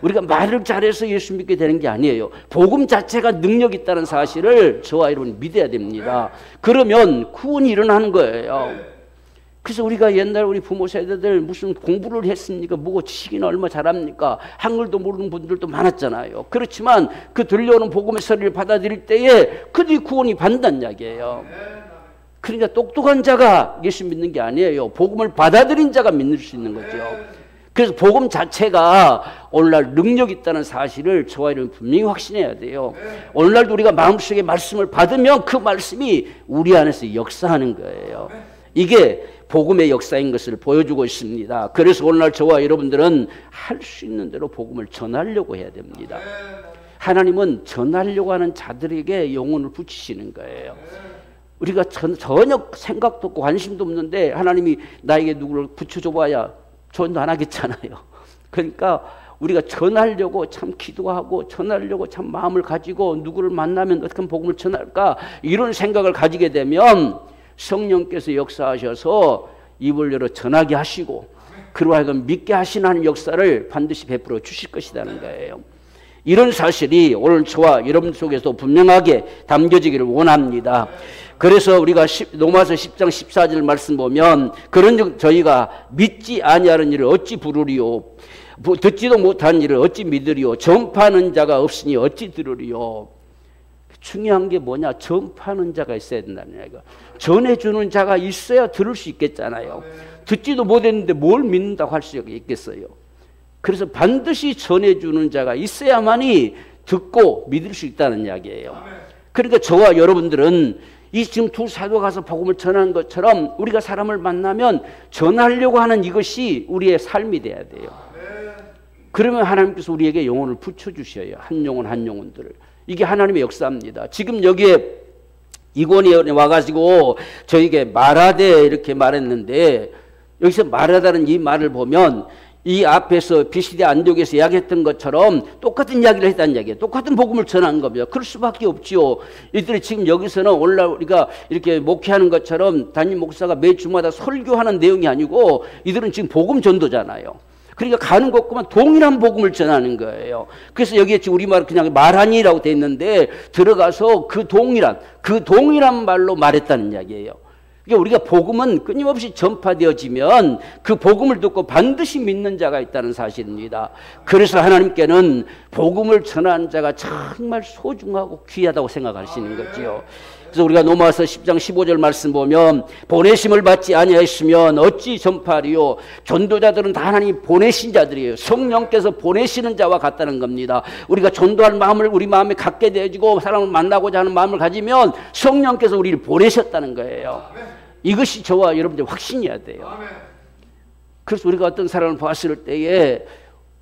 우리가 말을 잘해서 예수 믿게 되는 게 아니에요. 복음 자체가 능력이 있다는 사실을 저와 여러분이 믿어야 됩니다. 그러면 구원이 일어나는 거예요. 그래서 우리가 옛날 우리 부모 세대들 무슨 공부를 했습니까? 뭐고 지식이나 얼마 잘합니까? 한글도 모르는 분들도 많았잖아요. 그렇지만 그 들려오는 복음의 소리를 받아들일 때에 그들이 구원이 받는다는 이야기예요. 그러니까 똑똑한 자가 예수 믿는 게 아니에요. 복음을 받아들인 자가 믿을 수 있는 거죠. 그래서 복음 자체가 오늘날 능력이 있다는 사실을 저와 여러분 분명히 확신해야 돼요. 오늘날도 우리가 마음속에 말씀을 받으면 그 말씀이 우리 안에서 역사하는 거예요. 이게 복음의 역사인 것을 보여주고 있습니다. 그래서 오늘날 저와 여러분들은 할 수 있는 대로 복음을 전하려고 해야 됩니다. 하나님은 전하려고 하는 자들에게 영혼을 붙이시는 거예요. 우리가 전혀 생각도 없고 관심도 없는데 하나님이 나에게 누구를 붙여줘봐야 전도 안 하겠잖아요. 그러니까 우리가 전하려고 참 기도하고 전하려고 참 마음을 가지고 누구를 만나면 어떻게 하면 복음을 전할까 이런 생각을 가지게 되면 성령께서 역사하셔서 입을 열어 전하게 하시고 그로 하여금 믿게 하시는 역사를 반드시 베풀어 주실 것이라는 거예요. 이런 사실이 오늘 저와 여러분 속에서 분명하게 담겨지기를 원합니다. 그래서 우리가 로마서 10장 14절 말씀 보면 그런즉 저희가 믿지 아니하는 일을 어찌 부르리요 듣지도 못한 일을 어찌 믿으리요 전파하는 자가 없으니 어찌 들으리요. 중요한 게 뭐냐? 전파하는 자가 있어야 된다는 얘기가. 전해주는 자가 있어야 들을 수 있겠잖아요. 듣지도 못했는데 뭘 믿는다고 할 수 있겠어요. 그래서 반드시 전해주는 자가 있어야만이 듣고 믿을 수 있다는 이야기예요. 그러니까 저와 여러분들은 이 지금 두 사도가 가서 복음을 전하는 것처럼 우리가 사람을 만나면 전하려고 하는 이것이 우리의 삶이 돼야 돼요. 그러면 하나님께서 우리에게 영혼을 붙여주셔요. 한 영혼 한 영혼들을. 이게 하나님의 역사입니다. 지금 여기에 이권이 와가지고 저에게 말하되 이렇게 말했는데 여기서 말하다는 이 말을 보면 이 앞에서 비시대 안디옥에서 이야기했던 것처럼 똑같은 이야기를 했다는 이야기예요. 똑같은 복음을 전하는 겁니다. 그럴 수밖에 없지요. 이들이 지금 여기서는 오늘날 우리가 이렇게 목회하는 것처럼 담임 목사가 매 주마다 설교하는 내용이 아니고 이들은 지금 복음 전도잖아요. 그러니까 가는 곳만 동일한 복음을 전하는 거예요. 그래서 여기에 지금 우리말 그냥 말하니라고 돼 있는데 들어가서 그 동일한 말로 말했다는 이야기예요. 그러니까 우리가 복음은 끊임없이 전파되어지면 그 복음을 듣고 반드시 믿는 자가 있다는 사실입니다. 그래서 하나님께는 복음을 전하는 자가 정말 소중하고 귀하다고 생각하시는 거지요. 그래서 우리가 로마서 10장 15절 말씀 보면 보내심을 받지 아니하였으면 어찌 전파하리요. 전도자들은 다 하나님이 보내신 자들이에요. 성령께서 보내시는 자와 같다는 겁니다. 우리가 전도할 마음을 우리 마음에 갖게 되어지고 사람을 만나고자 하는 마음을 가지면 성령께서 우리를 보내셨다는 거예요. 이것이 저와 여러분들 확신이어야 돼요. 그래서 우리가 어떤 사람을 봤을 때에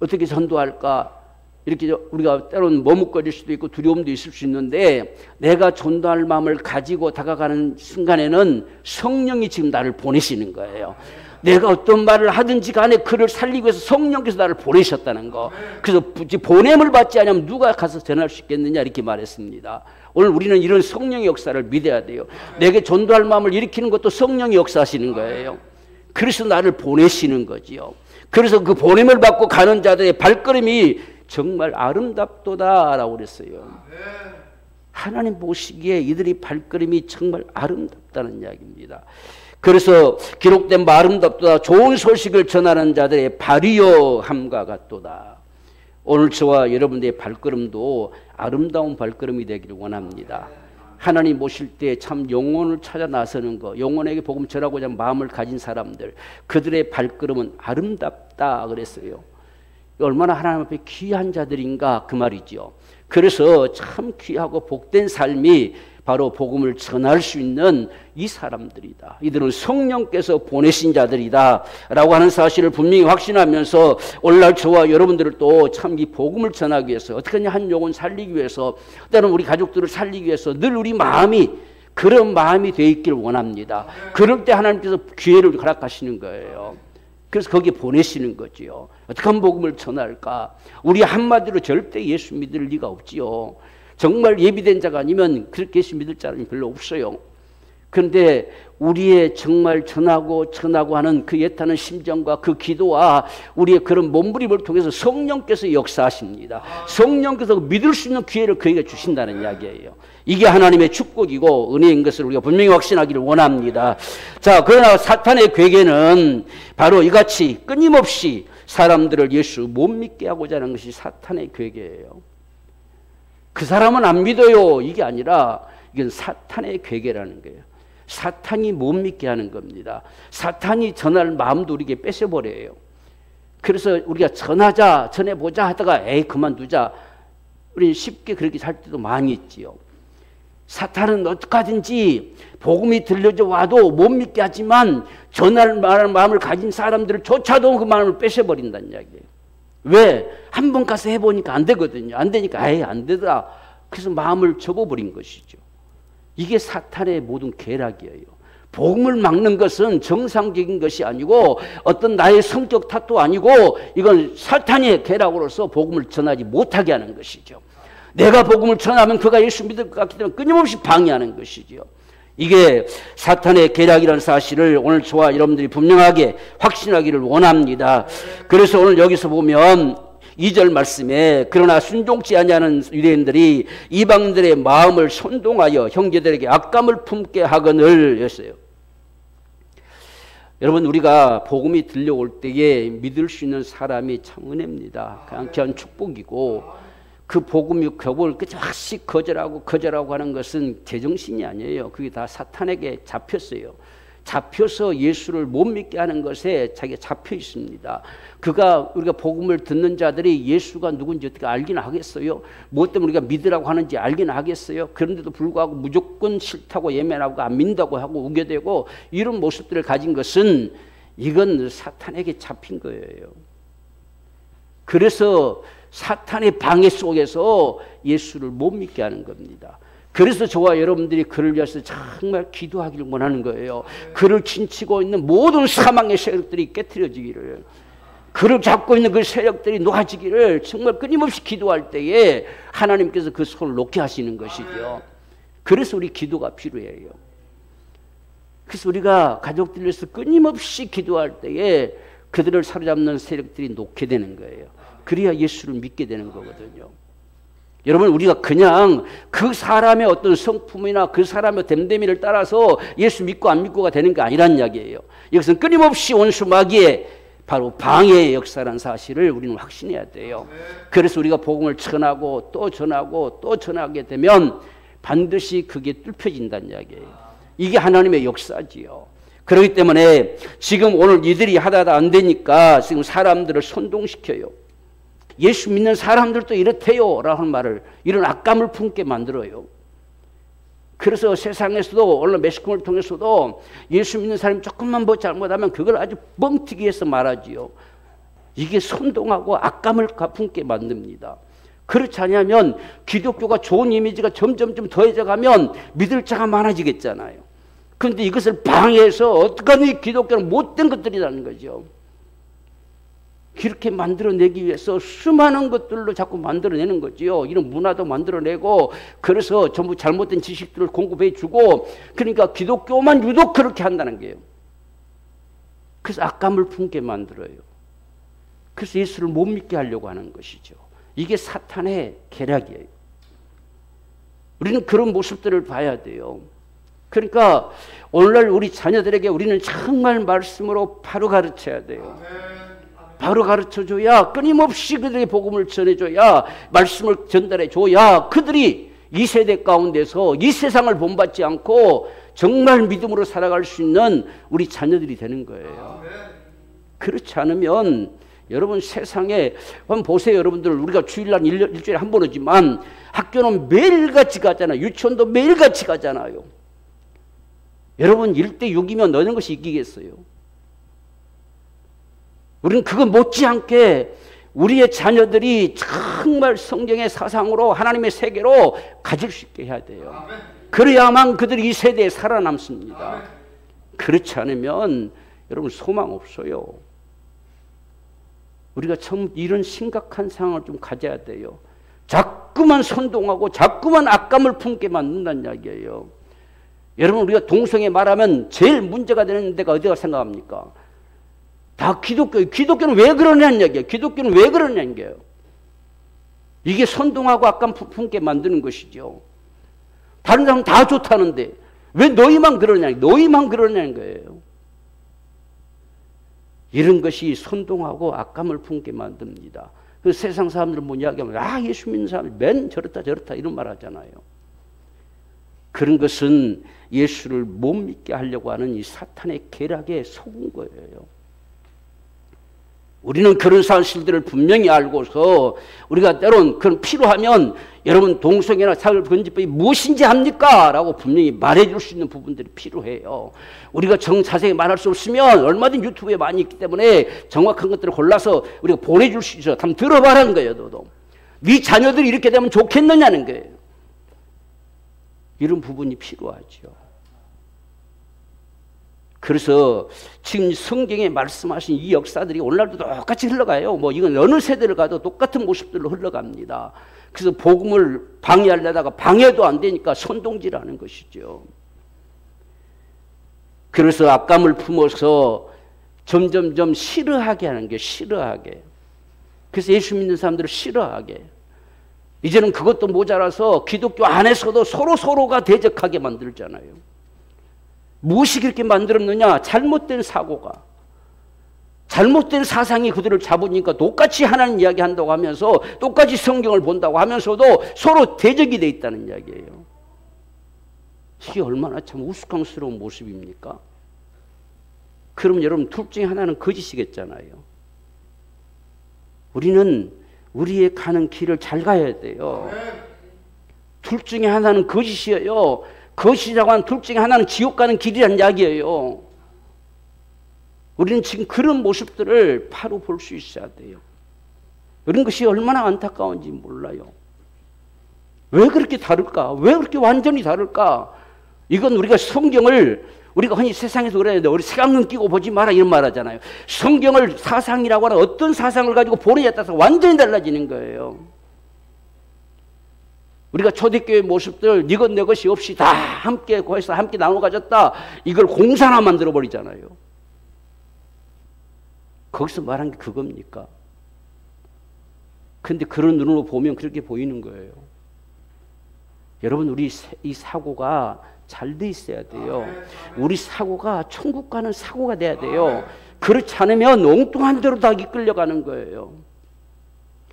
어떻게 전도할까 이렇게 우리가 때로는 머뭇거릴 수도 있고 두려움도 있을 수 있는데 내가 전도할 마음을 가지고 다가가는 순간에는 성령이 지금 나를 보내시는 거예요. 내가 어떤 말을 하든지 간에 그를 살리기 위해서 성령께서 나를 보내셨다는 거. 그래서 보냄을 받지 않으면 누가 가서 전할 수 있겠느냐 이렇게 말했습니다. 오늘 우리는 이런 성령의 역사를 믿어야 돼요. 내게 전도할 마음을 일으키는 것도 성령이 역사하시는 거예요. 그래서 나를 보내시는 거지요. 그래서 그 보냄을 받고 가는 자들의 발걸음이 정말 아름답도다라고 그랬어요. 하나님 보시기에 이들이 발걸음이 정말 아름답다는 이야기입니다. 그래서 기록된 바 아름답도다 좋은 소식을 전하는 자들의 발이여 함과 같도다. 오늘 저와 여러분들의 발걸음도 아름다운 발걸음이 되기를 원합니다. 하나님 모실 때 참 영혼을 찾아 나서는 거, 영혼에게 복음 전하고자 마음을 가진 사람들, 그들의 발걸음은 아름답다 그랬어요. 얼마나 하나님 앞에 귀한 자들인가 그 말이죠. 그래서 참 귀하고 복된 삶이 바로 복음을 전할 수 있는 이 사람들이다. 이들은 성령께서 보내신 자들이다 라고 하는 사실을 분명히 확신하면서 오늘날 저와 여러분들을 또 참 이 복음을 전하기 위해서 어떻게 하냐 한 영혼 살리기 위해서 때로는 우리 가족들을 살리기 위해서 늘 우리 마음이 그런 마음이 되어 있기를 원합니다. 그럴 때 하나님께서 기회를 허락하시는 거예요. 그래서 거기에 보내시는 거지요. 어떻게 하면 복음을 전할까? 우리 한마디로 절대 예수 믿을 리가 없지요. 정말 예비된 자가 아니면 그렇게 예수 믿을 자는 별로 없어요. 그런데 우리의 정말 전하고 하는 그 애타는 심정과 그 기도와 우리의 그런 몸부림을 통해서 성령께서 역사하십니다. 성령께서 믿을 수 있는 기회를 그에게 주신다는 이야기예요. 이게 하나님의 축복이고 은혜인 것을 우리가 분명히 확신하기를 원합니다. 자, 그러나 사탄의 괴계는 바로 이같이 끊임없이 사람들을 예수 못 믿게 하고자 하는 것이 사탄의 괴계예요. 그 사람은 안 믿어요. 이게 아니라 이건 사탄의 괴계라는 거예요. 사탄이 못 믿게 하는 겁니다. 사탄이 전할 마음도 우리에게 뺏어버려요. 그래서 우리가 전해보자 하다가 에이 그만두자. 우리는 쉽게 그렇게 살 때도 많이 있지요. 사탄은 어떡하든지 복음이 들려져 와도 못 믿게 하지만 전할 마음을 가진 사람들조차도 그 마음을 뺏어버린다는 이야기예요. 왜? 한 번 가서 해보니까 안 되거든요. 안 되니까 에이 안 되더라. 그래서 마음을 접어버린 것이죠. 이게 사탄의 모든 계략이에요. 복음을 막는 것은 정상적인 것이 아니고 어떤 나의 성격 탓도 아니고 이건 사탄의 계략으로서 복음을 전하지 못하게 하는 것이죠. 내가 복음을 전하면 그가 예수 믿을 것 같기 때문에 끊임없이 방해하는 것이죠. 이게 사탄의 계략이라는 사실을 오늘 저와 여러분들이 분명하게 확신하기를 원합니다. 그래서 오늘 여기서 보면 2절 말씀에 그러나 순종치 아니하는 유대인들이 이방인들의 마음을 선동하여 형제들에게 악감을 품게 하거늘 했어요. 여러분 우리가 복음이 들려올 때에 믿을 수 있는 사람이 참 은혜입니다. 그냥 귀한 축복이고 그 복음이 교복을 끝없이 거절하고 하는 것은 제정신이 아니에요. 그게 다 사탄에게 잡혔어요. 잡혀서 예수를 못 믿게 하는 것에 자기가 잡혀 있습니다. 우리가 복음을 듣는 자들이 예수가 누군지 어떻게 알기는 하겠어요? 무엇 때문에 우리가 믿으라고 하는지 알기는 하겠어요? 그런데도 불구하고 무조건 싫다고 예면하고 안 믿는다고 하고 우겨대고 이런 모습들을 가진 것은 이건 사탄에게 잡힌 거예요. 그래서 사탄의 방해 속에서 예수를 못 믿게 하는 겁니다. 그래서 저와 여러분들이 그를 위해서 정말 기도하기를 원하는 거예요. 그를 진치고 있는 모든 사망의 세력들이 깨트려지기를, 그를 잡고 있는 그 세력들이 놓아지기를 정말 끊임없이 기도할 때에 하나님께서 그 손을 놓게 하시는 것이죠. 그래서 우리 기도가 필요해요. 그래서 우리가 가족들 위해서 끊임없이 기도할 때에 그들을 사로잡는 세력들이 놓게 되는 거예요. 그래야 예수를 믿게 되는 거거든요. 여러분 우리가 그냥 그 사람의 어떤 성품이나 그 사람의 됨됨이를 따라서 예수 믿고 안 믿고가 되는 게 아니란 이야기예요. 이것은 끊임없이 원수 마귀의 바로 방해의 역사라는 사실을 우리는 확신해야 돼요. 그래서 우리가 복음을 전하고 또 전하고 또 전하게 되면 반드시 그게 뚫혀진다는 이야기예요. 이게 하나님의 역사지요. 그렇기 때문에 지금 오늘 이들이 하다가 안 되니까 지금 사람들을 선동시켜요. 예수 믿는 사람들도 이렇대요 라는 말을, 이런 악감을 품게 만들어요. 그래서 세상에서도 언론 매스컴을 통해서도 예수 믿는 사람이 조금만 뭐 잘못하면 그걸 아주 뻥튀기해서 말하지요. 이게 선동하고 악감을 품게 만듭니다. 그렇지 않으면 기독교가 좋은 이미지가 점점 더해져 가면 믿을 자가 많아지겠잖아요. 그런데 이것을 방해해서 어떡하니 기독교는 못된 것들이라는 거죠. 그렇게 만들어내기 위해서 수많은 것들로 자꾸 만들어내는 거지요. 이런 문화도 만들어내고, 그래서 전부 잘못된 지식들을 공급해 주고, 그러니까 기독교만 유독 그렇게 한다는 거예요. 그래서 악감을 품게 만들어요. 그래서 예수를 못 믿게 하려고 하는 것이죠. 이게 사탄의 계략이에요. 우리는 그런 모습들을 봐야 돼요. 그러니까 오늘날 우리 자녀들에게 우리는 정말 말씀으로 바로 가르쳐야 돼요. 바로 가르쳐줘야, 끊임없이 그들에게 복음을 전해줘야, 말씀을 전달해줘야 그들이 이 세대 가운데서 이 세상을 본받지 않고 정말 믿음으로 살아갈 수 있는 우리 자녀들이 되는 거예요. 그렇지 않으면 여러분 세상에 한번 보세요. 여러분들 우리가 주일날 일주일에 한 번 오지만 학교는 매일같이 가잖아요. 유치원도 매일같이 가잖아요. 여러분 1대6이면 너는 것이 이기겠어요? 우리는 그거 못지않게 우리의 자녀들이 정말 성경의 사상으로 하나님의 세계로 가질 수 있게 해야 돼요. 그래야만 그들이 이 세대에 살아남습니다. 그렇지 않으면 여러분 소망 없어요. 우리가 참 이런 심각한 상황을 좀 가져야 돼요. 자꾸만 선동하고 자꾸만 악감을 품게 만든다는 이야기예요. 여러분, 우리가 동성애 말하면 제일 문제가 되는 데가 어디가 생각합니까? 다 기독교. 기독교는 왜 그러냐는 얘기예요. 기독교는 왜 그러냐는 거예요. 이게 선동하고 악감 품게 만드는 것이죠. 다른 사람은 다 좋다는데 왜 너희만 그러냐, 너희만 그러냐는 거예요. 이런 것이 선동하고 악감을 품게 만듭니다. 그 세상 사람들은 뭐 이야기하면 예수 믿는 사람이 맨 저렇다 이런 말 하잖아요. 그런 것은 예수를 못 믿게 하려고 하는 이 사탄의 계략에 속은 거예요. 우리는 그런 사실들을 분명히 알고서 우리가 때론 그런 필요하면 여러분 동성애나 사회번지법이 무엇인지 합니까? 라고 분명히 말해줄 수 있는 부분들이 필요해요. 우리가 자세히 말할 수 없으면 얼마든지 유튜브에 많이 있기 때문에 정확한 것들을 골라서 우리가 보내줄 수 있어요. 한번 들어봐라는 거예요. 너도. 네 자녀들이 이렇게 되면 좋겠느냐는 거예요. 이런 부분이 필요하죠. 그래서 지금 성경에 말씀하신 이 역사들이 오늘날도 똑같이 흘러가요. 뭐 이건 어느 세대를 가도 똑같은 모습들로 흘러갑니다. 그래서 복음을 방해하려다가 방해도 안 되니까 선동질하는 것이죠. 그래서 악감을 품어서 점점점 싫어하게 하는 게 싫어하게. 그래서 예수 믿는 사람들을 싫어하게. 이제는 그것도 모자라서 기독교 안에서도 서로가 대적하게 만들잖아요. 무엇이 그렇게 만들었느냐? 잘못된 사고가. 잘못된 사상이 그들을 잡으니까 똑같이 하나님 이야기한다고 하면서 똑같이 성경을 본다고 하면서도 서로 대적이 돼 있다는 이야기예요. 이게 얼마나 참 우스꽝스러운 모습입니까? 그럼 여러분 둘 중에 하나는 거짓이겠잖아요. 우리는 우리의 가는 길을 잘 가야 돼요. 둘 중에 하나는 거짓이에요. 거짓이라고 하는 둘 중에 하나는 지옥 가는 길이라는 이야기예요. 우리는 지금 그런 모습들을 바로 볼 수 있어야 돼요. 이런 것이 얼마나 안타까운지 몰라요. 왜 그렇게 다를까? 왜 그렇게 완전히 다를까? 이건 우리가 성경을 우리가 흔히 세상에서 그래야 우리 색안경 끼고 보지 마라 이런 말 하잖아요. 성경을 사상이라고 하는 어떤 사상을 가지고 보느냐에 따라서 완전히 달라지는 거예요. 우리가 초대교회 모습들 이것 내 것이 없이 다 함께 구해서 함께 나눠 가졌다. 이걸 공사나 만들어 버리잖아요. 거기서 말한 게 그겁니까? 근데 그런 눈으로 보면 그렇게 보이는 거예요. 여러분 우리 이 사고가 잘 돼 있어야 돼요. 우리 사고가 천국 가는 사고가 돼야 돼요. 그렇지 않으면 엉뚱한 대로 다 이끌려가는 거예요.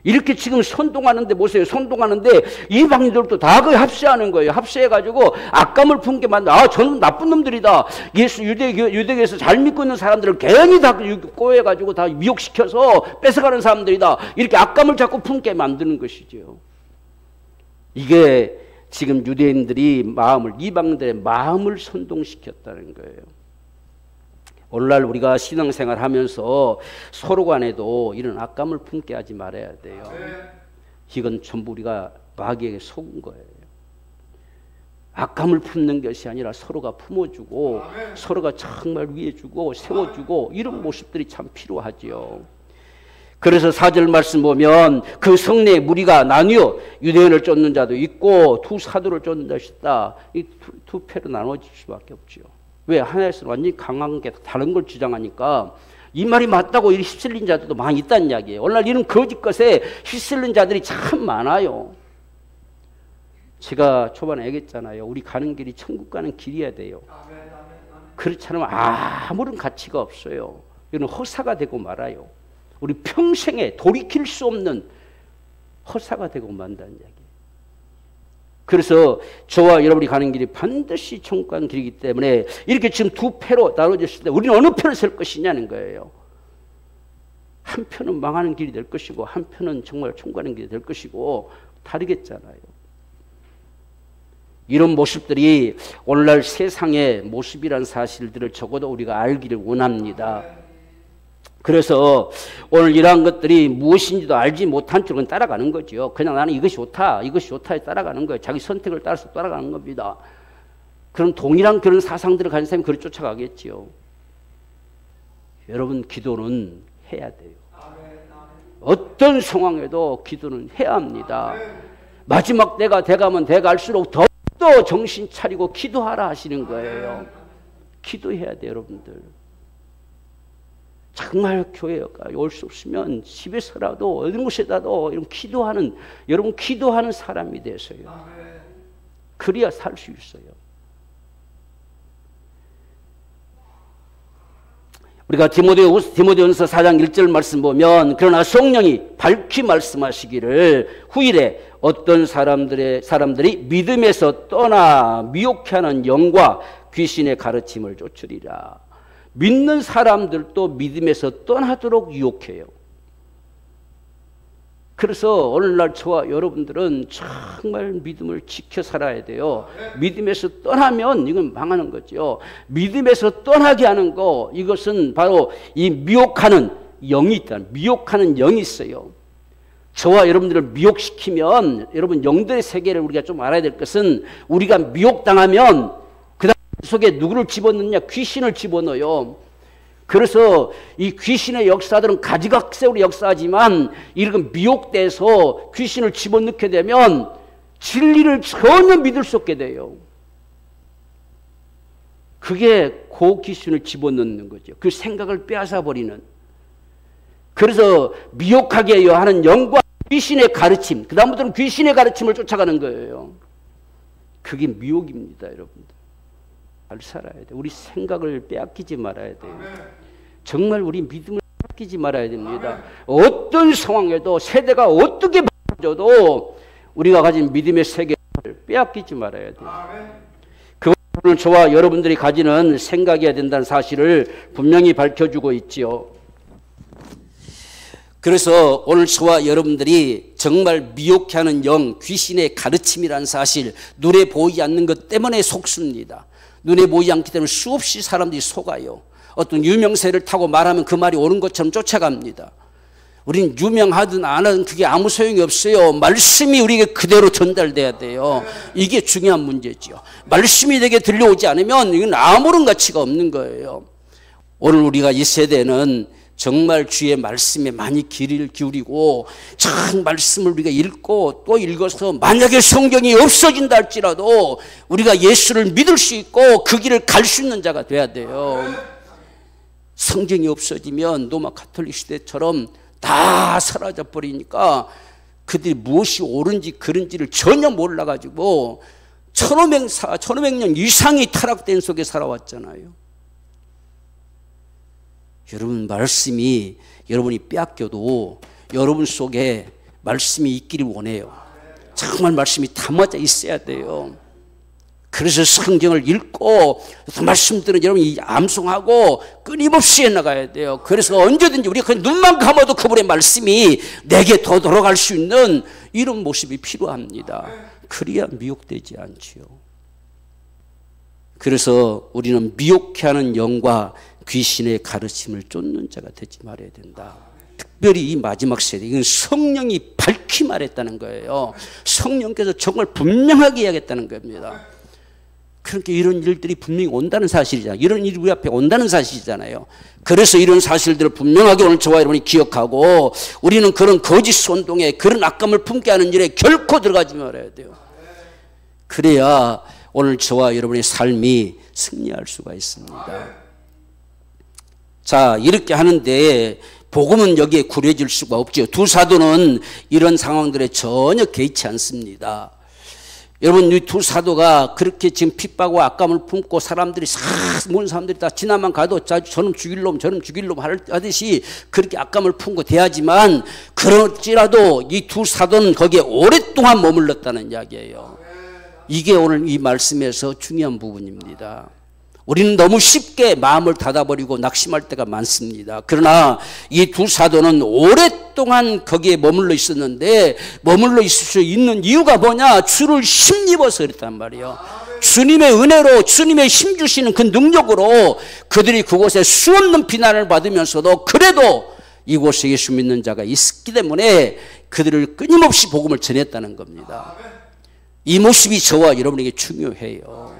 이렇게 지금 선동하는데 보세요. 선동하는데 이방인들도 다 거의 합세하는 거예요. 합세해가지고 악감을 품게 만든다. 저는 나쁜 놈들이다. 예수 유대교에서 잘 믿고 있는 사람들을 괜히 다 꼬여가지고 다 미혹시켜서 뺏어가는 사람들이다. 이렇게 악감을 자꾸 품게 만드는 것이죠. 이게 지금 유대인들이 이방인들의 마음을 선동시켰다는 거예요. 오늘날 우리가 신앙생활 하면서 서로 간에도 이런 악감을 품게 하지 말아야 돼요. 이건 전부 우리가 마귀에게 속은 거예요. 악감을 품는 것이 아니라 서로가 품어주고 서로가 정말 위해주고 세워주고 이런 모습들이 참 필요하지요. 그래서 4절 말씀 보면 그 성내에 무리가 나뉘어 유대인을 쫓는 자도 있고 두 사도를 쫓는 자도 있다. 이 두 패로 나눠질 수밖에 없죠. 왜? 하나에서는 완전히 강한 게 다른 걸 주장하니까 이 말이 맞다고 휩쓸린 자들도 많이 있다는 이야기예요. 오늘날 이런 거짓 것에 휩쓸린 자들이 참 많아요. 제가 초반에 얘기했잖아요. 우리 가는 길이 천국 가는 길이어야 돼요. 그렇지 않으면 아무런 가치가 없어요. 이건 허사가 되고 말아요. 우리 평생에 돌이킬 수 없는 허사가 되고 만다는 이야기예요. 그래서 저와 여러분이 가는 길이 반드시 천국 가는 길이기 때문에 이렇게 지금 두 패로 나눠졌을 때 우리는 어느 편을 설 것이냐는 거예요. 한 편은 망하는 길이 될 것이고 한 편은 정말 천국 가는 길이 될 것이고 다르겠잖아요. 이런 모습들이 오늘날 세상의 모습이란 사실들을 적어도 우리가 알기를 원합니다. 그래서 오늘 이러한 것들이 무엇인지도 알지 못한 쪽은 따라가는 거죠. 그냥 나는 이것이 좋다, 이것이 좋다에 따라가는 거예요. 자기 선택을 따라서 따라가는 겁니다. 그럼 동일한 그런 사상들을 가진 사람이 그를 쫓아가겠지요. 여러분 기도는 해야 돼요. 어떤 상황에도 기도는 해야 합니다. 마지막 때가 돼가면 돼갈수록 더 또 정신 차리고 기도하라 하시는 거예요. 기도해야 돼요, 여러분들. 정말 교회가 올 수 없으면 집에서라도 어느 곳에라도 이런 기도하는, 여러분 기도하는 사람이 되세요. 그래야 살 수 있어요. 우리가 디모데전서 4장 1절 말씀 보면, 그러나 성령이 밝히 말씀하시기를 후일에 어떤 사람들이 믿음에서 떠나 미혹하는 영과 귀신의 가르침을 쫓으리라. 믿는 사람들도 믿음에서 떠나도록 유혹해요. 그래서 오늘날 저와 여러분들은 정말 믿음을 지켜 살아야 돼요. 믿음에서 떠나면 이건 망하는 거죠. 믿음에서 떠나게 하는 거, 이것은 바로 이 미혹하는 영이 있다. 미혹하는 영이 있어요. 저와 여러분들을 미혹시키면, 여러분 영들의 세계를 우리가 좀 알아야 될 것은, 우리가 미혹당하면 그 다음 속에 누구를 집어넣느냐? 귀신을 집어넣어요. 그래서 이 귀신의 역사들은 가지각색으로 역사하지만, 이런 미혹돼서 귀신을 집어넣게 되면 진리를 전혀 믿을 수 없게 돼요. 그게 그 귀신을 집어넣는 거죠. 그 생각을 빼앗아 버리는. 그래서 미혹하게 하는 영과 귀신의 가르침, 그 다음부터는 귀신의 가르침을 쫓아가는 거예요. 그게 미혹입니다, 여러분들. 잘 살아야 돼요. 우리 생각을 빼앗기지 말아야 돼요. 정말 우리 믿음을 빼앗기지 말아야 됩니다. 어떤 상황에도, 세대가 어떻게 바뀌어도 우리가 가진 믿음의 세계를 빼앗기지 말아야 돼요. 그거는 저와 여러분들이 가지는 생각이어야 된다는 사실을 분명히 밝혀주고 있지요. 그래서 오늘 저와 여러분들이 정말 미혹해 하는 영, 귀신의 가르침이라는 사실, 눈에 보이지 않는 것 때문에 속습니다. 눈에 보이지 않기 때문에 수없이 사람들이 속아요. 어떤 유명세를 타고 말하면 그 말이 옳은 것처럼 쫓아갑니다. 우린 유명하든 안 하든 그게 아무 소용이 없어요. 말씀이 우리에게 그대로 전달돼야 돼요. 이게 중요한 문제죠. 말씀이 내게 들려오지 않으면 이건 아무런 가치가 없는 거예요. 오늘 우리가 이 세대는 정말 주의 말씀에 많이 귀를 기울이고, 참 말씀을 우리가 읽고 또 읽어서 만약에 성경이 없어진다 할지라도 우리가 예수를 믿을 수 있고 그 길을 갈 수 있는 자가 돼야 돼요. 성경이 없어지면 로마 가톨릭 시대처럼 다 사라져 버리니까 그들이 무엇이 옳은지 그른지를 전혀 몰라가지고 1500년 이상이 타락된 속에 살아왔잖아요. 여러분, 말씀이 여러분이 빼앗겨도 여러분 속에 말씀이 있기를 원해요. 정말 말씀이 담아져 있어야 돼요. 그래서 성경을 읽고 말씀들은 여러분이 암송하고 끊임없이 해나가야 돼요. 그래서 언제든지 우리가 그냥 눈만 감아도 그분의 말씀이 내게 더 돌아갈 수 있는 이런 모습이 필요합니다. 그래야 미혹되지 않지요. 그래서 우리는 미혹해 하는 영과 귀신의 가르침을 쫓는 자가 되지 말아야 된다. 특별히 이 마지막 세대, 이건 성령이 밝히 말했다는 거예요. 성령께서 정말 분명하게 이야기했다는 겁니다. 그러니까 이런 일들이 분명히 온다는 사실이잖아요. 이런 일이 우리 앞에 온다는 사실이잖아요. 그래서 이런 사실들을 분명하게 오늘 저와 여러분이 기억하고, 우리는 그런 거짓 선동에, 그런 악감을 품게 하는 일에 결코 들어가지 말아야 돼요. 그래야 오늘 저와 여러분의 삶이 승리할 수가 있습니다. 자, 이렇게 하는데 복음은 여기에 구려질 수가 없죠. 두 사도는 이런 상황들에 전혀 개의치 않습니다. 여러분, 이 두 사도가 그렇게 지금 핍박과 악감을 품고 사람들이 모든 사람들이 다 지나만 가도 저놈 죽일 놈 하듯이 그렇게 악감을 품고 대하지만, 그럴지라도 이 두 사도는 거기에 오랫동안 머물렀다는 이야기예요. 이게 오늘 이 말씀에서 중요한 부분입니다. 우리는 너무 쉽게 마음을 닫아버리고 낙심할 때가 많습니다. 그러나 이 두 사도는 오랫동안 거기에 머물러 있었는데, 머물러 있을 수 있는 이유가 뭐냐? 주를 힘입어서 그랬단 말이에요. 주님의 은혜로, 주님의 힘 주시는 그 능력으로 그들이 그곳에 수없는 비난을 받으면서도 그래도 이곳에 예수 믿는 자가 있기 때문에 그들을 끊임없이 복음을 전했다는 겁니다. 이 모습이 저와 여러분에게 중요해요.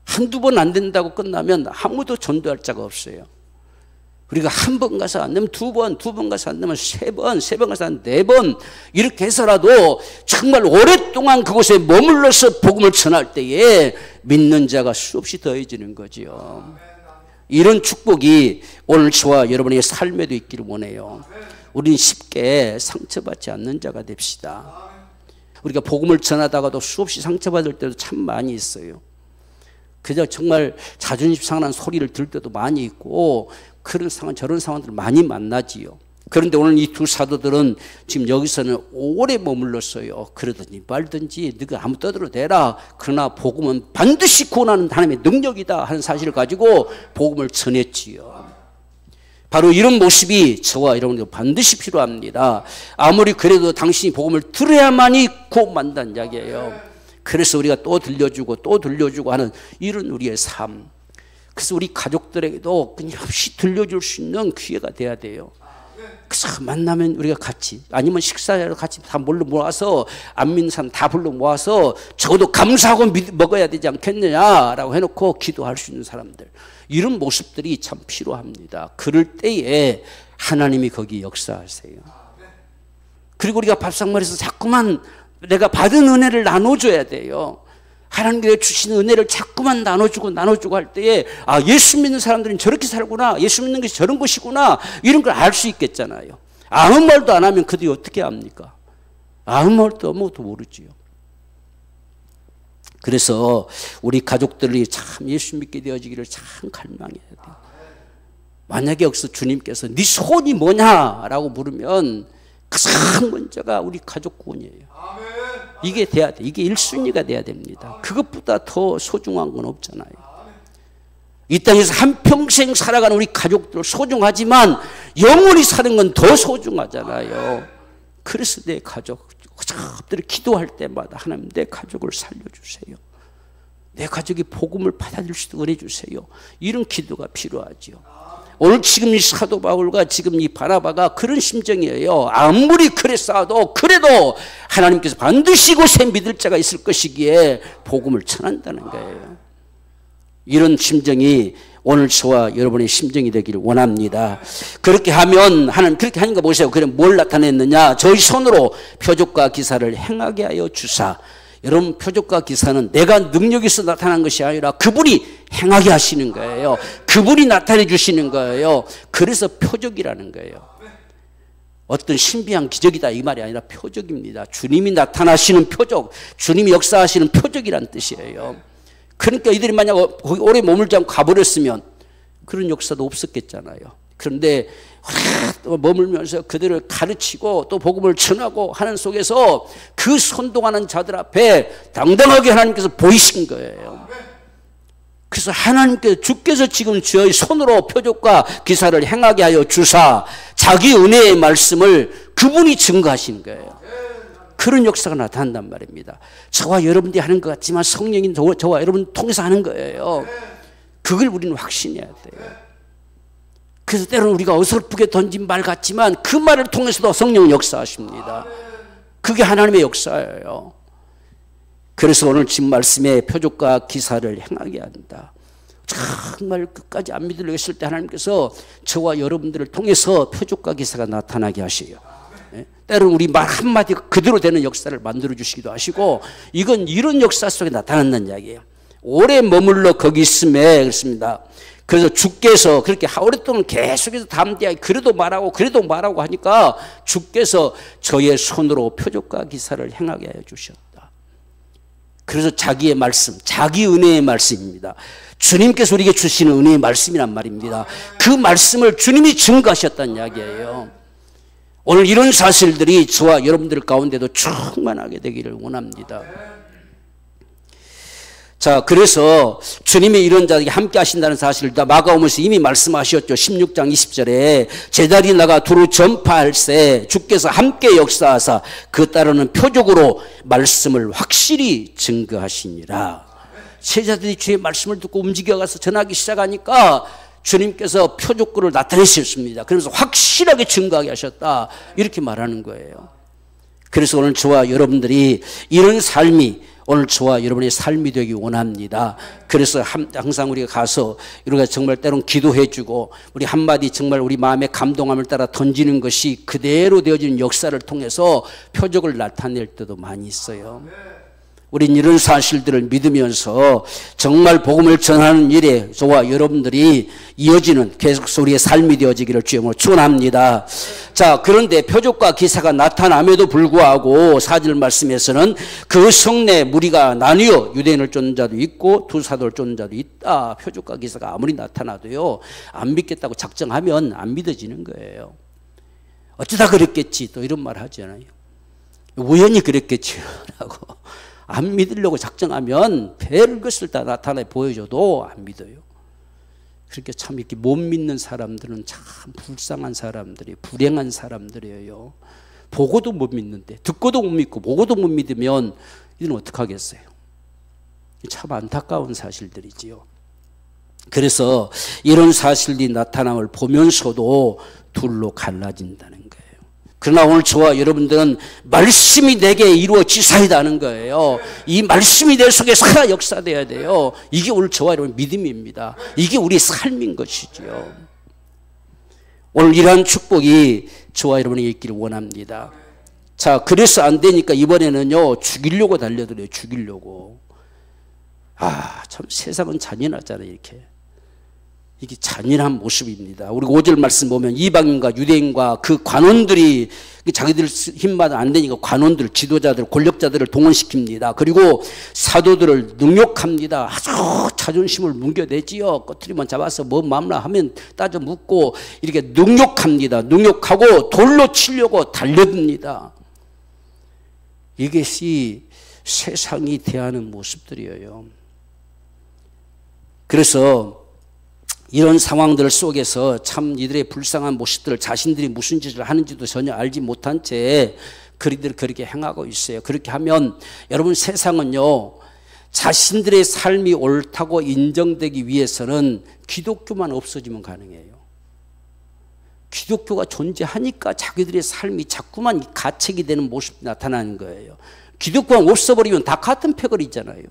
한두 번 안 된다고 끝나면 아무도 전도할 자가 없어요. 우리가 한 번 가서 안 되면 두 번, 두 번 가서 안 되면 세 번, 세 번 가서 한 네 번 이렇게 해서라도 정말 오랫동안 그곳에 머물러서 복음을 전할 때에 믿는 자가 수없이 더해지는 거지요. 이런 축복이 오늘 저와 여러분의 삶에도 있기를 원해요. 우리는 쉽게 상처받지 않는 자가 됩시다. 우리가 복음을 전하다가도 수없이 상처받을 때도 참 많이 있어요. 그저 정말 자존심 상한 소리를 들을 때도 많이 있고 그런 상황 저런 상황들을 많이 만나지요. 그런데 오늘 이 두 사도들은 지금 여기서는 오래 머물렀어요. 그러든지 말든지 네가 아무 떠들어 대라. 그러나 복음은 반드시 구원하는 하나님의 능력이다 하는 사실을 가지고 복음을 전했지요. 바로 이런 모습이 저와 여러분들 반드시 필요합니다. 아무리 그래도 당신이 복음을 들어야만이 구원받는다는 이야기예요. 그래서 우리가 또 들려주고 하는 이런 우리의 삶. 그래서 우리 가족들에게도 끊임없이 들려줄 수 있는 기회가 돼야 돼요. 그래서 만나면 우리가 같이 아니면 식사하러 같이 다 몰러 모아서 안 믿는 사람 다 불러 모아서 적어도 감사하고 먹어야 되지 않겠느냐라고 해놓고 기도할 수 있는 사람들, 이런 모습들이 참 필요합니다. 그럴 때에 하나님이 거기 역사하세요. 그리고 우리가 밥상머리에서 자꾸만 내가 받은 은혜를 나눠줘야 돼요. 하나님께 주신 은혜를 자꾸만 나눠주고 할 때에 아, 예수 믿는 사람들은 저렇게 살구나, 예수 믿는 것이 저런 것이구나, 이런 걸 알 수 있겠잖아요. 아무 말도 안 하면 그들이 어떻게 합니까? 아무 말도 아무것도 모르지요. 그래서 우리 가족들이 참 예수 믿게 되어지기를 참 갈망해야 돼요. 만약에 여기서 주님께서 네 소원이 뭐냐라고 물으면 가장 먼저가 우리 가족 구원이에요. 이게 돼야 돼. 이게 1순위가 돼야 됩니다. 그것보다 더 소중한 건 없잖아요. 이 땅에서 한평생 살아가는 우리 가족들 소중하지만 영원히 사는 건 더 소중하잖아요. 그래서 내 가족들이 기도할 때마다 하나님 내 가족을 살려주세요. 내 가족이 복음을 받아들일 수 있도록 은혜 주세요. 이런 기도가 필요하죠. 오늘 지금 이 사도 바울과 지금 이 바나바가 그런 심정이에요. 아무리 그랬어도 그래도 하나님께서 반드시 곳에 믿을 자가 있을 것이기에 복음을 전한다는 거예요. 이런 심정이 오늘 저와 여러분의 심정이 되기를 원합니다. 그렇게 하면 하나님 그렇게 하는 거 보세요. 그럼 뭘 나타냈느냐? 저희 손으로 표적과 기사를 행하게 하여 주사. 여러분, 표적과 기사는 내가 능력이 있어 나타난 것이 아니라 그분이 행하게 하시는 거예요. 그분이 나타내 주시는 거예요. 그래서 표적이라는 거예요. 어떤 신비한 기적이다 이 말이 아니라 표적입니다. 주님이 나타나시는 표적, 주님이 역사하시는 표적이란 뜻이에요. 그러니까 이들이 만약 거기 오래 머물지 않고 가버렸으면 그런 역사도 없었겠잖아요. 그런데 머물면서 그들을 가르치고 또 복음을 전하고 하는 속에서 그 선동하는 자들 앞에 당당하게 하나님께서 보이신 거예요. 그래서 하나님께서 주께서 지금 저희 손으로 표적과 기사를 행하게 하여 주사 자기 은혜의 말씀을 그분이 증거하신 거예요. 그런 역사가 나타난단 말입니다. 저와 여러분들이 하는 것 같지만 성령이 저와 여러분 통해서 하는 거예요. 그걸 우리는 확신해야 돼요. 그래서 때로는 우리가 어설프게 던진 말 같지만 그 말을 통해서도 성령은 역사하십니다. 그게 하나님의 역사예요. 그래서 오늘 지금 말씀에 표적과 기사를 행하게 한다. 정말 끝까지 안 믿으려고 했을 때 하나님께서 저와 여러분들을 통해서 표적과 기사가 나타나게 하셔요. 때로는 우리 말 한마디가 그대로 되는 역사를 만들어주시기도 하시고 이건 이런 역사 속에 나타난다는 이야기예요. 오래 머물러 거기 있음에 그렇습니다. 그래서 주께서 그렇게 오랫동안 계속해서 담대하게 그래도 말하고 하니까 주께서 저의 손으로 표적과 기사를 행하게 하여 주셨다. 그래서 자기의 말씀, 자기 은혜의 말씀입니다. 주님께서 우리에게 주시는 은혜의 말씀이란 말입니다. 그 말씀을 주님이 증거하셨다는 이야기예요. 오늘 이런 사실들이 저와 여러분들 가운데도 충만하게 되기를 원합니다. 자, 그래서 주님이 이런 자에게 함께 하신다는 사실을 다 마가오면서 이미 말씀하셨죠. 16장 20절에 제자리 나가 두루 전파할세 주께서 함께 역사하사 그 따르는 표적으로 말씀을 확실히 증거하시니라. 제자들이 주의 말씀을 듣고 움직여가서 전하기 시작하니까 주님께서 표적구를 나타내셨습니다. 그래서 확실하게 증거하게 하셨다 이렇게 말하는 거예요. 그래서 오늘 저와 여러분들이 이런 삶이 오늘 저와 여러분의 삶이 되기 원합니다. 그래서 항상 우리가 가서 우리가 정말 때론 기도해주고 우리 한마디 정말 우리 마음의 감동함을 따라 던지는 것이 그대로 되어지는 역사를 통해서 표적을 나타낼 때도 많이 있어요. 우린 이런 사실들을 믿으면서 정말 복음을 전하는 일에 저와 여러분들이 이어지는 계속해서 우리의 삶이 되어지기를 주님으로 축원합니다. 자, 그런데 표적과 기사가 나타남에도 불구하고 4절 말씀에서는 그 성내 무리가 나뉘어 유대인을 쫓는 자도 있고 두 사도를 쫓는 자도 있다. 표적과 기사가 아무리 나타나도요, 안 믿겠다고 작정하면 안 믿어지는 거예요. 어쩌다 그랬겠지 또 이런 말 하잖아요. 우연히 그랬겠지 라고. 안 믿으려고 작정하면 별것을 다 나타내 보여줘도 안 믿어요. 그렇게 참 이렇게 못 믿는 사람들은 참 불쌍한 사람들이, 불행한 사람들이에요. 보고도 못 믿는데, 듣고도 못 믿고 보고도 못 믿으면 이는 어떡하겠어요. 참 안타까운 사실들이지요. 그래서 이런 사실이 나타남을 보면서도 둘로 갈라진다는 거예요. 그러나 오늘 저와 여러분들은 말씀이 내게 이루어지사이다 하는 거예요. 이 말씀이 내 속에 살아 역사돼야 돼요. 이게 오늘 저와 여러분 믿음입니다. 이게 우리 삶인 것이지요. 오늘 이러한 축복이 저와 여러분에게 있기를 원합니다. 자, 그래서 안 되니까 이번에는요, 죽이려고 달려들어요. 죽이려고. 아, 참 세상은 잔인하잖아요. 이게 잔인한 모습입니다. 우리 5절 말씀 보면 이방인과 유대인과 그 관원들이 자기들 힘마다 안 되니까 관원들, 지도자들, 권력자들을 동원시킵니다. 그리고 사도들을 능욕합니다. 아주 자존심을 뭉겨내지요. 꼬투리만 잡아서 뭐 마음나 하면 따져 묻고 이렇게 능욕합니다. 능욕하고 돌로 치려고 달려듭니다. 이것이 세상이 대하는 모습들이에요. 그래서 이런 상황들 속에서 참 이들의 불쌍한 모습들을 자신들이 무슨 짓을 하는지도 전혀 알지 못한 채 그리들 그렇게 행하고 있어요. 그렇게 하면 여러분 세상은요, 자신들의 삶이 옳다고 인정되기 위해서는 기독교만 없어지면 가능해요. 기독교가 존재하니까 자기들의 삶이 자꾸만 가책이 되는 모습이 나타나는 거예요. 기독교가 없어버리면 다 같은 패거리잖아요.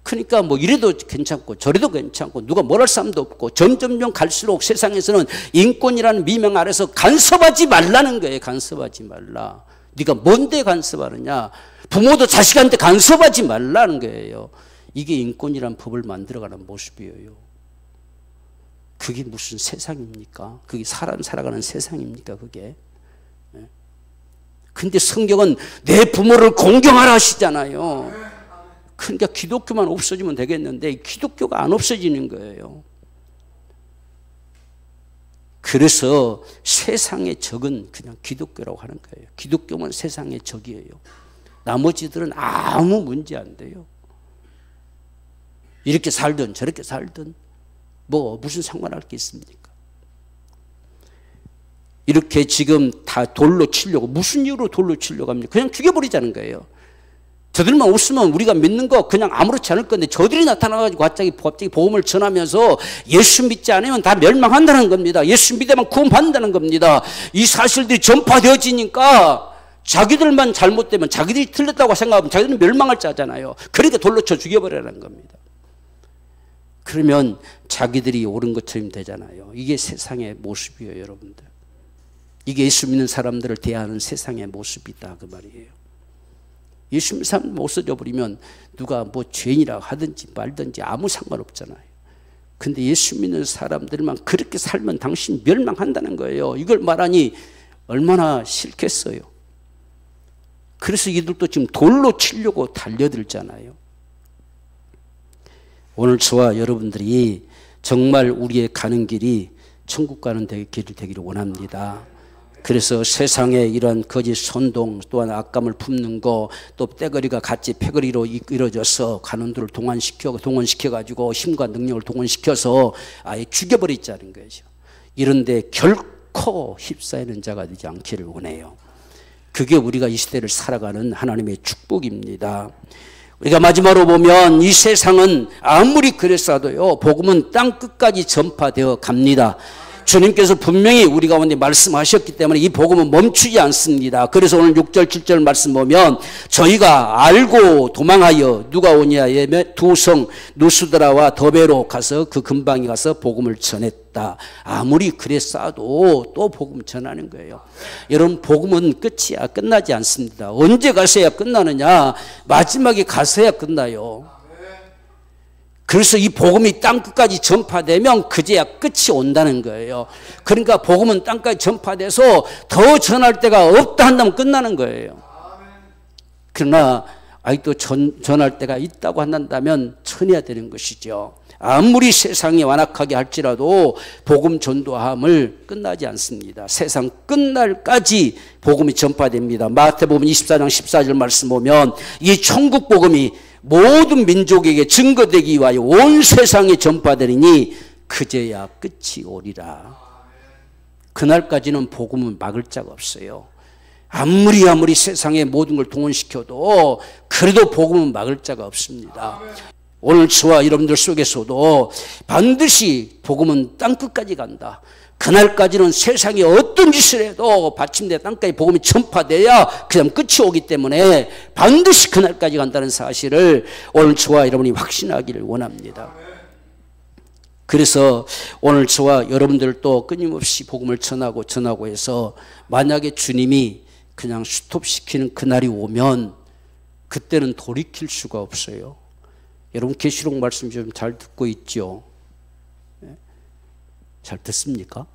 그러니까 뭐 이래도 괜찮고 저래도 괜찮고 누가 뭘 할 사람도 없고 점점점 갈수록 세상에서는 인권이라는 미명 아래서 간섭하지 말라는 거예요. 간섭하지 말라. 네가 뭔데 간섭하느냐. 부모도 자식한테 간섭하지 말라는 거예요. 이게 인권이라는 법을 만들어가는 모습이에요. 그게 무슨 세상입니까? 그게 사람 살아가는 세상입니까? 그게. 근데 성경은 내 부모를 공경하라 하시잖아요. 그러니까 기독교만 없어지면 되겠는데 기독교가 안 없어지는 거예요. 그래서 세상의 적은 그냥 기독교라고 하는 거예요. 기독교만 세상의 적이에요. 나머지들은 아무 문제 안 돼요. 이렇게 살든 저렇게 살든 뭐 무슨 상관할 게 있습니까? 이렇게 지금 다 돌로 치려고, 무슨 이유로 돌로 치려고 합니까? 그냥 죽여버리자는 거예요. 저들만 없으면 우리가 믿는 거 그냥 아무렇지 않을 건데 저들이 나타나가지고 갑자기 복음을 전하면서 예수 믿지 않으면 다 멸망한다는 겁니다. 예수 믿으면 구원받는다는 겁니다. 이 사실들이 전파되어지니까 자기들만 잘못되면 자기들이 틀렸다고 생각하면 자기들은 멸망할 자잖아요. 그러니까 돌로 쳐 죽여버리라는 겁니다. 그러면 자기들이 옳은 것처럼 되잖아요. 이게 세상의 모습이에요, 여러분들. 이게 예수 믿는 사람들을 대하는 세상의 모습이다 그 말이에요. 예수 믿는 사람 없어져 버리면 누가 뭐 죄인이라고 하든지 말든지 아무 상관없잖아요. 근데 예수 믿는 사람들만 그렇게 살면 당신 멸망한다는 거예요. 이걸 말하니 얼마나 싫겠어요. 그래서 이들도 지금 돌로 치려고 달려들잖아요. 오늘 저와 여러분들이 정말 우리의 가는 길이 천국 가는 길이 되기를 원합니다. 그래서 세상에 이런 거짓 선동 또한 악감을 품는 거 또 떼거리가 같이 패거리로 이루어져서 관원들을 동원시켜가지고 힘과 능력을 동원시켜서 아예 죽여버리자는 거죠. 이런데 결코 휩싸이는 자가 되지 않기를 원해요. 그게 우리가 이 시대를 살아가는 하나님의 축복입니다. 우리가 마지막으로 보면 이 세상은 아무리 그랬어도요, 복음은 땅 끝까지 전파되어 갑니다. 주님께서 분명히 우리 가운데 말씀하셨기 때문에 이 복음은 멈추지 않습니다. 그래서 오늘 6절 7절 말씀 보면 저희가 알고 도망하여 누가 오냐에 두 성 누스드라와 더베로 가서 그 근방에 가서 복음을 전했다. 아무리 그랬어도 또 복음 전하는 거예요. 여러분, 복음은 끝이야. 끝나지 않습니다. 언제 가서야 끝나느냐? 마지막에 가서야 끝나요. 그래서 이 복음이 땅끝까지 전파되면 그제야 끝이 온다는 거예요. 그러니까 복음은 땅까지 전파돼서 더 전할 때가 없다 한다면 끝나는 거예요. 그러나 아직도 전할 때가 있다고 한다면 전해야 되는 것이죠. 아무리 세상이 완악하게 할지라도 복음 전도함을 끝나지 않습니다. 세상 끝날까지 복음이 전파됩니다. 마태복음 24장 14절 말씀 보면 이 천국 복음이 모든 민족에게 증거되기 위하여 온 세상에 전파되리니 그제야 끝이 오리라. 그날까지는 복음은 막을 자가 없어요. 아무리 세상의 모든 걸 동원시켜도 그래도 복음은 막을 자가 없습니다. 오늘 저와 여러분들 속에서도 반드시 복음은 땅끝까지 간다. 그날까지는 세상에 어떤 짓을 해도 받침대 땅까지 복음이 전파돼야 그다음 끝이 오기 때문에 반드시 그날까지 간다는 사실을 오늘 저와 여러분이 확신하기를 원합니다. 그래서 오늘 저와 여러분들도 끊임없이 복음을 전하고 해서 만약에 주님이 그냥 스톱시키는 그날이 오면 그때는 돌이킬 수가 없어요. 여러분, 계시록 말씀 좀 잘 듣고 있죠? 잘 듣습니까?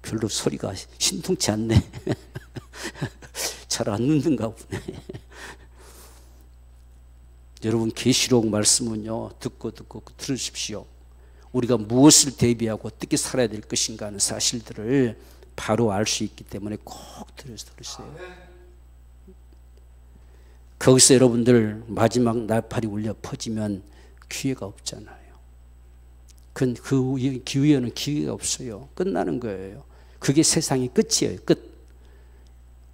별로 소리가 신통치 않네. 잘 안 듣는가 보네. 여러분, 계시록 말씀은요, 듣고 들으십시오. 우리가 무엇을 대비하고 어떻게 살아야 될 것인가 하는 사실들을 바로 알 수 있기 때문에 꼭 들으세요. 거기서 여러분들 마지막 나팔이 울려 퍼지면 기회가 없잖아요. 그 기회는 기회가 없어요. 끝나는 거예요. 그게 세상의 끝이에요. 끝.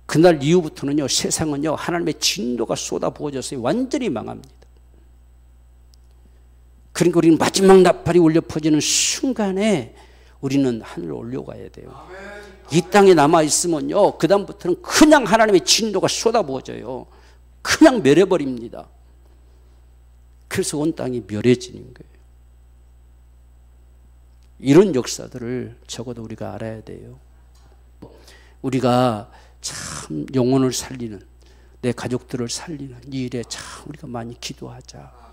그날 이후부터는요, 세상은요, 하나님의 진노가 쏟아부어져서 완전히 망합니다. 그러니까 우리는 마지막 나팔이 울려 퍼지는 순간에 우리는 하늘로 올라가야 돼요. 이 땅에 남아있으면요, 그 다음부터는 그냥 하나님의 진노가 쏟아부어져요. 그냥 멸해버립니다. 그래서 온 땅이 멸해지는 거예요. 이런 역사들을 적어도 우리가 알아야 돼요. 우리가 참 영혼을 살리는, 내 가족들을 살리는 이 일에 참 우리가 많이 기도하자.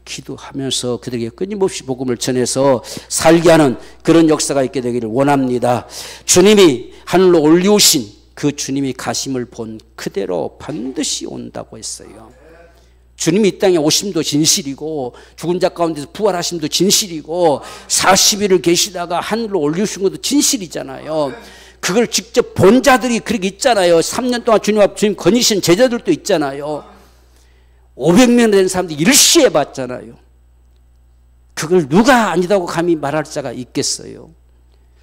기도하면서 그들에게 끊임없이 복음을 전해서 살게 하는 그런 역사가 있게 되기를 원합니다. 주님이 하늘로 올리우신 그 주님이 가심을 본 그대로 반드시 온다고 했어요. 주님이 이 땅에 오심도 진실이고 죽은 자 가운데서 부활하심도 진실이고 40일을 계시다가 하늘로 올리우신 것도 진실이잖아요. 그걸 직접 본 자들이 그렇게 있잖아요. 3년 동안 주님 앞 주님 거니신 제자들도 있잖아요. 500명 된 사람들이 일시에 봤잖아요. 그걸 누가 아니다고 감히 말할 자가 있겠어요.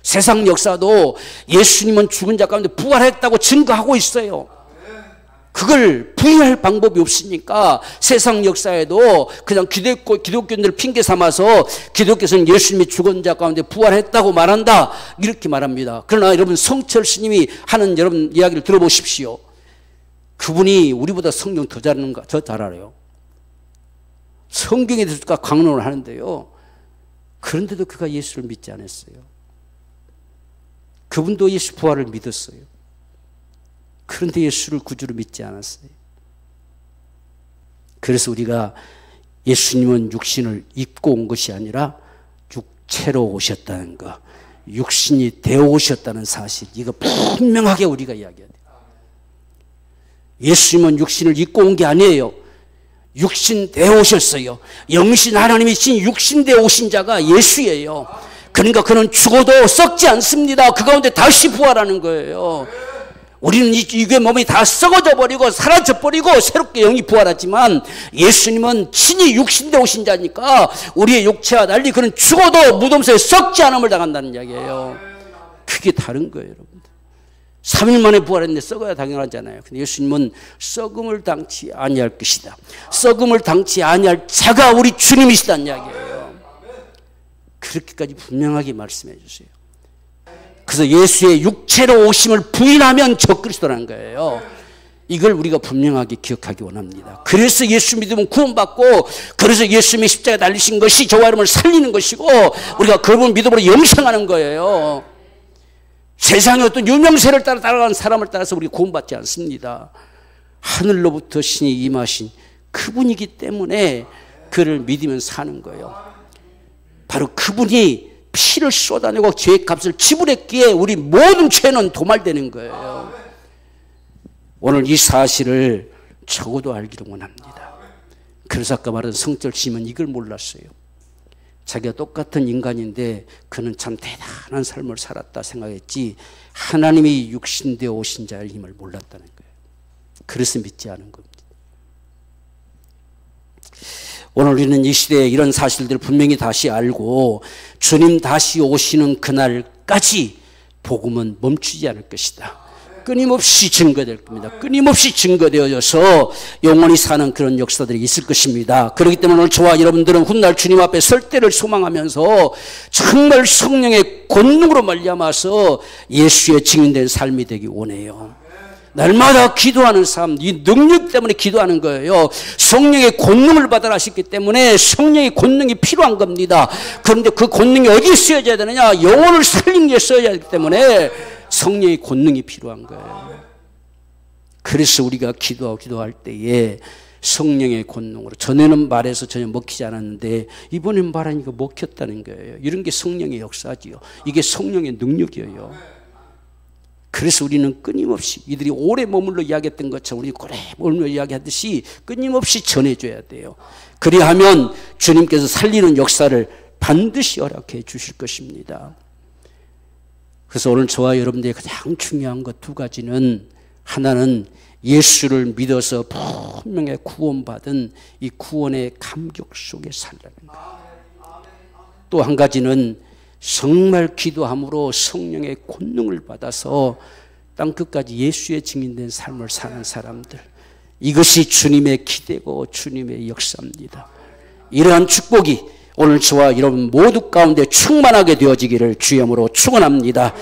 세상 역사도 예수님은 죽은 자 가운데 부활했다고 증거하고 있어요. 그걸 부인할 방법이 없으니까 세상 역사에도 그냥 기독교인들을 핑계 삼아서 기독교에서는 예수님이 죽은 자 가운데 부활했다고 말한다, 이렇게 말합니다. 그러나 여러분, 성철 스님이 하는 여러분 이야기를 들어보십시오. 그분이 우리보다 성경 더 잘 알아요. 성경에 대해서 강론을 하는데요, 그런데도 그가 예수를 믿지 않았어요. 그분도 예수 부활을 믿었어요. 그런데 예수를 구주로 믿지 않았어요. 그래서 우리가 예수님은 육신을 입고 온 것이 아니라 육체로 오셨다는 것, 육신이 되어 오셨다는 사실, 이거 분명하게 우리가 이야기해야 돼요. 예수님은 육신을 입고 온 게 아니에요. 육신 되어 오셨어요. 영신 하나님이신 육신 되어 오신 자가 예수예요. 그러니까 그는 죽어도 썩지 않습니다. 그 가운데 다시 부활하는 거예요. 우리는 이게 몸이 다 썩어져 버리고 사라져 버리고 새롭게 영이 부활하지만 예수님은 친히 육신되어 오신 자니까 우리의 육체와 달리 그는 죽어도 무덤속에 썩지 않음을 당한다는 이야기예요. 그게 다른 거예요, 여러분들. 3일 만에 부활했는데 썩어야 당연하잖아요. 근데 예수님은 썩음을 당치 아니할 것이다. 썩음을 당치 아니할 자가 우리 주님이시다는 이야기예요. 그렇게까지 분명하게 말씀해 주세요. 그래서 예수의 육체로 오심을 부인하면 적그리스도라는 거예요. 이걸 우리가 분명하게 기억하기 원합니다. 그래서 예수 믿으면 구원받고, 그래서 예수님이 십자가에 달리신 것이 저와 여러분을 살리는 것이고, 우리가 그분 믿음으로 영생하는 거예요. 세상의 어떤 유명세를 따라가는 사람을 따라서 우리가 구원받지 않습니다. 하늘로부터 신이 임하신 그분이기 때문에 그를 믿으면 사는 거예요. 바로 그분이 피를 쏟아내고 죄의 값을 지불했기에 우리 모든 죄는 도말되는 거예요. 오늘 이 사실을 적어도 알기를 원합니다. 그래서 아까 말한 성철 시인은 이걸 몰랐어요. 자기가 똑같은 인간인데 그는 참 대단한 삶을 살았다 생각했지, 하나님이 육신되어 오신 자의 힘을 몰랐다는 거예요. 그래서 믿지 않은 겁니다. 오늘 우리는 이 시대에 이런 사실들을 분명히 다시 알고 주님 다시 오시는 그날까지 복음은 멈추지 않을 것이다. 끊임없이 증거될 겁니다. 끊임없이 증거되어져서 영원히 사는 그런 역사들이 있을 것입니다. 그렇기 때문에 오늘 저와 여러분들은 훗날 주님 앞에 설 때를 소망하면서 정말 성령의 권능으로 말미암아서 예수의 증인된 삶이 되기 원해요. 날마다 기도하는 삶, 이 능력 때문에 기도하는 거예요. 성령의 권능을 받으라 하셨기 때문에 성령의 권능이 필요한 겁니다. 그런데 그 권능이 어디에 쓰여져야 되느냐? 영혼을 살리는 게 써야 하기 때문에 성령의 권능이 필요한 거예요. 그래서 우리가 기도할 때에 성령의 권능으로, 전에는 말해서 전혀 먹히지 않았는데 이번엔 말하니까 먹혔다는 거예요. 이런 게 성령의 역사지요. 이게 성령의 능력이에요. 그래서 우리는 끊임없이 이들이 오래 머물러 이야기했던 것처럼 우리 오래 머물러 이야기하듯이 끊임없이 전해줘야 돼요. 그리하면 주님께서 살리는 역사를 반드시 허락해 주실 것입니다. 그래서 오늘 저와 여러분들이 가장 중요한 것 두 가지는, 하나는 예수를 믿어서 분명히 구원받은 이 구원의 감격 속에 살라는 거예요. 또 한 가지는 정말 기도함으로 성령의 권능을 받아서 땅끝까지 예수의 증인된 삶을 사는 사람들, 이것이 주님의 기대고 주님의 역사입니다. 이러한 축복이 오늘 저와 여러분 모두 가운데 충만하게 되어지기를 주의 이름으로 축원합니다.